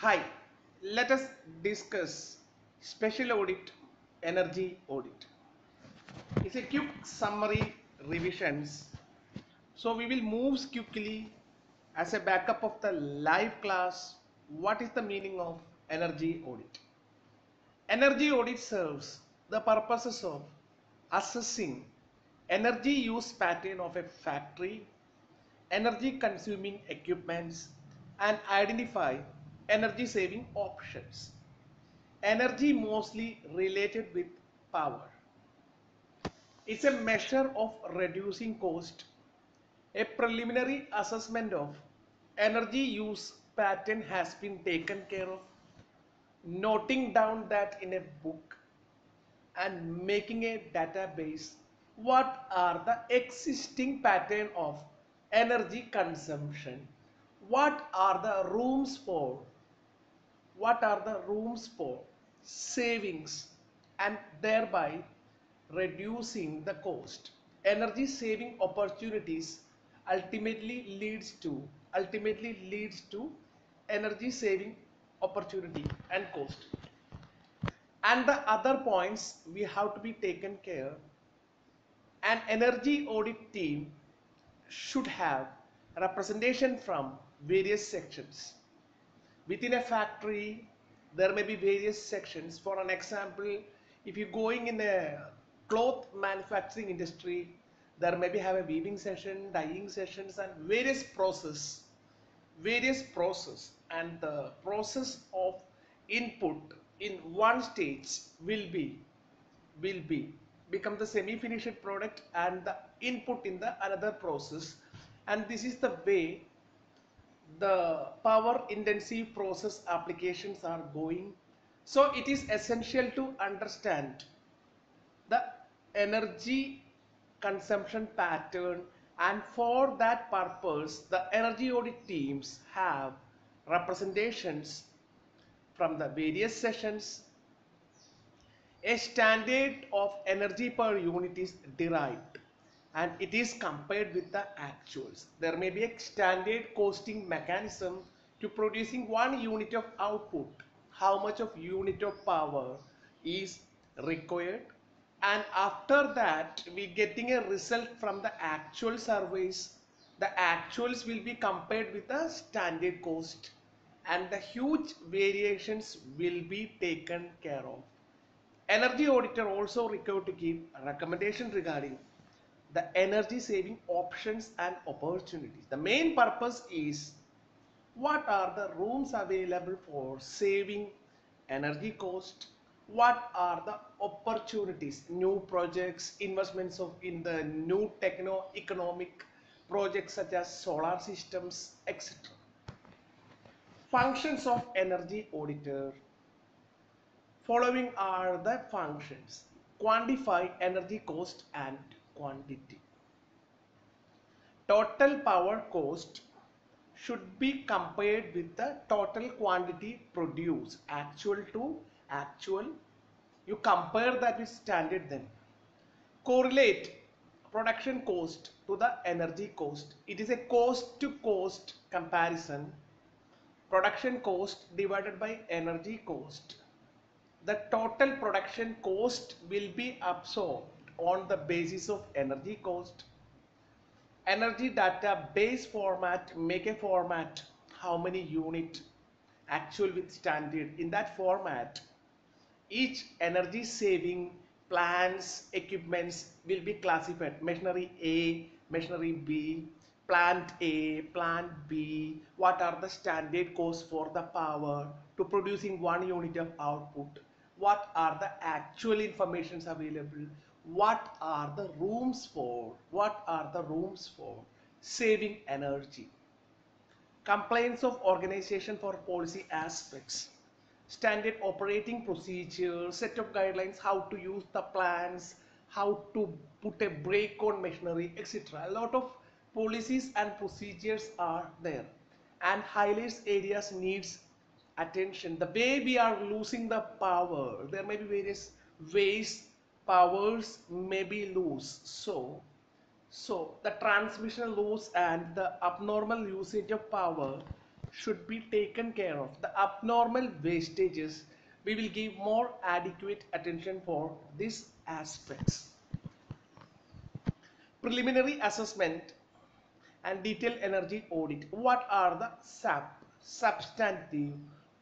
Hi, let us discuss special audit, energy audit. It's a quick summary revisions. So we will move quickly as a backup of the live class. What is the meaning of energy audit? Energy audit serves the purposes of assessing energy use pattern of a factory, energy consuming equipments, and identify energy saving options. Energy mostly related with power. It's a measure of reducing cost, a preliminary assessment of energy use pattern has been taken care of, noting down that in a book and making a database. What are the existing pattern of energy consumption? What are the rooms for savings, and thereby reducing the cost. Energy saving opportunities ultimately leads to energy saving opportunity and cost. And the other points we have to be taken care. An energy audit team should have representation from various sections. Within a factory, there may be various sections. For an example, if you're going in a cloth manufacturing industry, there may be have a weaving session, dyeing sessions, and various process, and the process of input in one stage will be become the semi-finished product and the input in the another process. And this is the way the power intensive process applications are going. So it is essential to understand the energy consumption pattern, and for that purpose the energy audit teams have representations from the various sessions. A standard of energy per unit is derived and it is compared with the actuals. There may be a standard costing mechanism to producing 1 unit of output. How much of unit of power is required, and after that we getting a result from the actual surveys. The actuals will be compared with the standard cost and the huge variations will be taken care of. Energy auditor also required to give a recommendation regarding the energy saving options and opportunities. The main purpose is what are the rooms available for saving energy cost, what are the opportunities, new projects, investments in the new techno economic projects such as solar systems, etc. Functions of energy auditor. Following are the functions: quantify energy cost and quantity. Total power cost should be compared with the total quantity produced, actual to actual. You compare that with standard then. Correlate production cost to the energy cost. It is a cost to cost comparison. Production cost divided by energy cost. The total production cost will be absorbed on the basis of energy cost. Energy data base format, make a format, how many unit actual with standard. In that format, each energy saving plants, equipments will be classified: machinery A, machinery B, plant A, plant B. What are the standard costs for the power to producing 1 unit of output? What are the actual informations available? What are the rooms for saving energy? Compliance of organization for policy aspects, standard operating procedure, set of guidelines, how to use the plants, how to put a brake on machinery, etc. A lot of policies and procedures are there, and highlights areas needs attention. The way we are losing the power, there may be various ways powers may be loose. So the transmission loss and the abnormal usage of power should be taken care of. The abnormal wastages, we will give more adequate attention for these aspects. Preliminary assessment and detailed energy audit. What are the substantive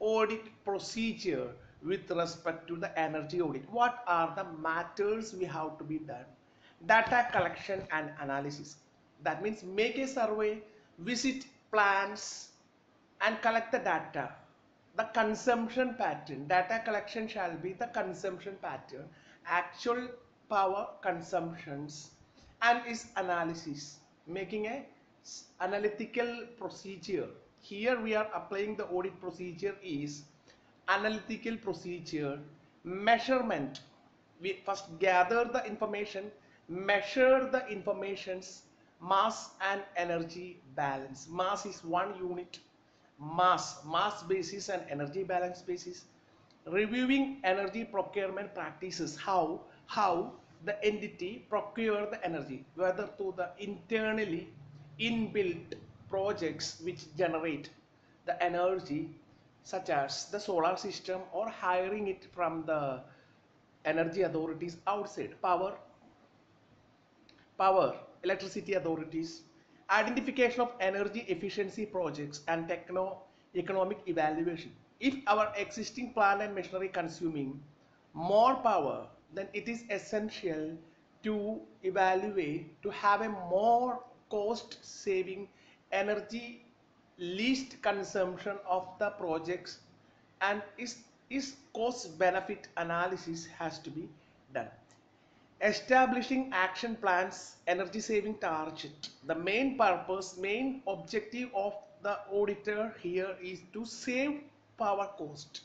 audit procedure with respect to the energy audit? What are the matters we have to be done? Data collection and analysis. That means make a survey, visit plants and collect the data. The consumption pattern, data collection shall be the consumption pattern, actual power consumptions, and is analysis, making a analytical procedure. Here we are applying the audit procedure is analytical procedure. Measurement, we first gather the information, measure the information's mass and energy balance. Mass is one unit, mass basis and energy balance basis. Reviewing energy procurement practices, how the entity procure the energy, whether to the internally inbuilt projects which generate the energy, such as the solar system, or hiring it from the energy authorities outside, power, electricity authorities, identification of energy efficiency projects, and techno-economic evaluation. If our existing plant and machinery consuming more power, then it is essential to evaluate to have a more cost-saving energy least consumption of the projects, and is cost benefit analysis has to be done. Establishing action plans, energy saving target. The main purpose, main objective of the auditor here is to save power cost.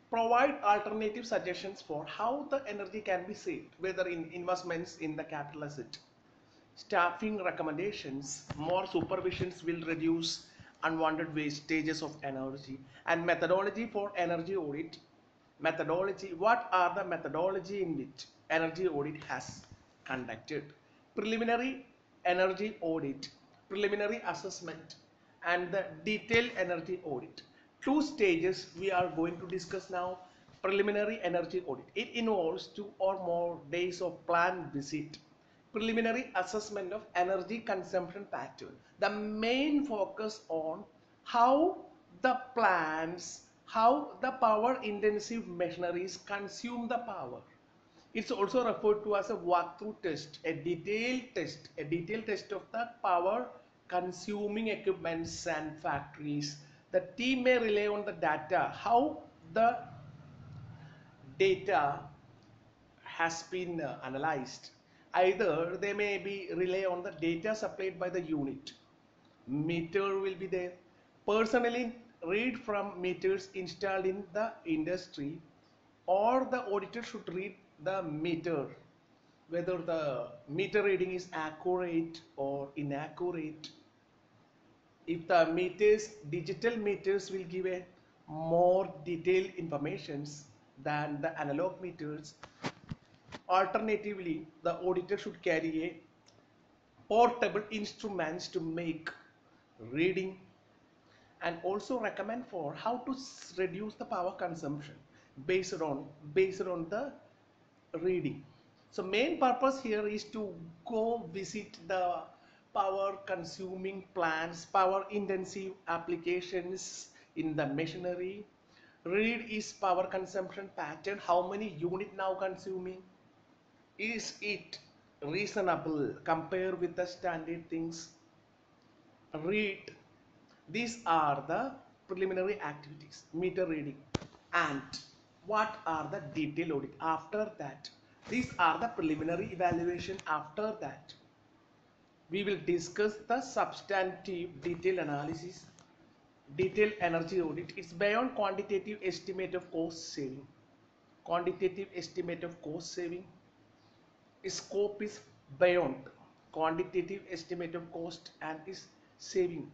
Provide alternative suggestions for how the energy can be saved, whether in investments in the capital asset. Staffing recommendations, more supervisions will reduce unwanted wastages of energy. And methodology for energy audit. Methodology, what are the methodology in which energy audit has conducted? Preliminary energy audit, preliminary assessment, and the detailed energy audit. Two stages we are going to discuss now. Preliminary energy audit, it involves 2 or more days of plant visit. Preliminary assessment of energy consumption pattern. The main focus on how the plants, how the power intensive machineries consume the power. It's also referred to as a walkthrough test, a detailed test of the power consuming equipments and factories. The team may rely on the data, how the data has been analyzed. Either they may be rely on the data supplied by the unit. Meter will be there. Personally read from meters installed in the industry, or the auditor should read the meter, whether the meter reading is accurate or inaccurate. If the meters, digital meters will give a more detailed informations than the analog meters. Alternatively, the auditor should carry a portable instruments to make reading, and also recommend for how to reduce the power consumption based on the reading. So main purpose here is to go visit the power consuming plants, power intensive applications in the machinery. Read is power consumption pattern, how many unit now consuming, is it reasonable compared with the standard things. Read, these are the preliminary activities, meter reading. And what are the detailed audit? After that, these are the preliminary evaluation. After that, we will discuss the substantive detailed analysis, detailed energy audit. It's beyond quantitative estimate of cost saving. Quantitative estimate of cost saving. Scope is beyond quantitative estimate of cost and is saving.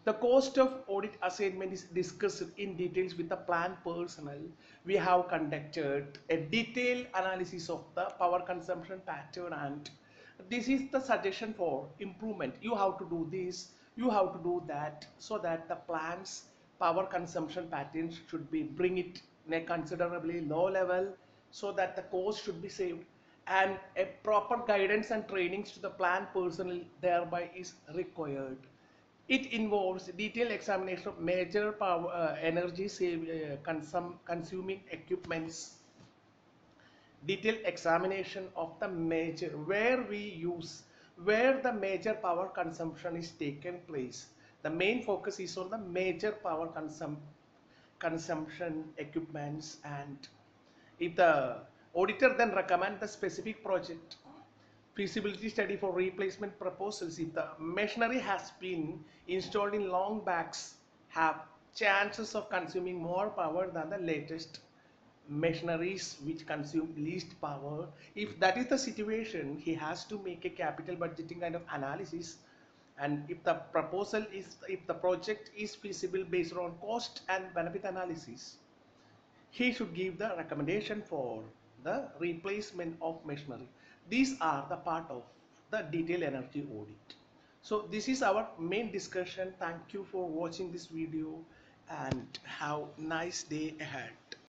The cost of audit assignment is discussed in details with the plant personnel. We have conducted a detailed analysis of the power consumption pattern, and this is the suggestion for improvement. You have to do this, you have to do that, so that the plants power consumption patterns should be bring it in a considerably low level so that the cost should be saved, and a proper guidance and trainings to the plant personnel thereby is required. It involves detailed examination of major power energy consuming equipments, detailed examination of the major where the major power consumption is taken place. The main focus is on the major power consumption equipments. And if the auditor then recommend the specific project feasibility study for replacement proposals, if the machinery has been installed in long backs, have chances of consuming more power than the latest machineries which consume least power. If that is the situation, he has to make a capital budgeting kind of analysis. And if the if the project is feasible based on cost and benefit analysis, he should give the recommendation for the replacement of machinery. These are the part of the detailed energy audit. So this is our main discussion. Thank you for watching this video and have a nice day ahead.